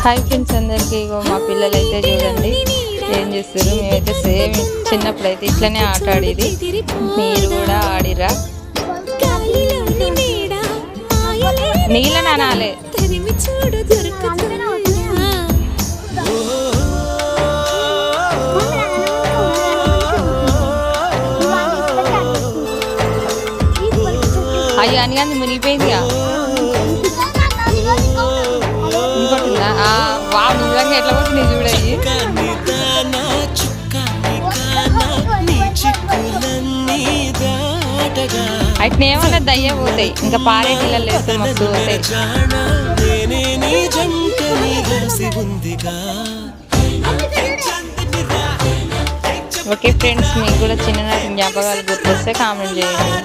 Hi friends అందరికీ. ఇగో మా పిల్లలు అయితే చూడండి ఏం చేస్తారు. మేమైతే సేమ్ చిన్నప్పుడైతే ఇట్లనే ఆట ఆడేది. మీరు కూడా ఆడిరా? నీళ్ళ నానాలే. అయ్యో అని కానీ మునిగిపోయిందిగా. ఇంకోటిందా? వా నిజంగా ఎట్లా కొట్టింది చూడయ్యి. అట్నే ఏమన్నా దయ్య పోతాయి, ఇంకా పారే నీళ్ళలో వేస్తే మస్తు పోతాయి. ఓకే ఫ్రెండ్స్, మీకు కూడా చిన్ననాటి జ్ఞాపకాలు గుర్తొస్తే కామెంట్ చేయండి.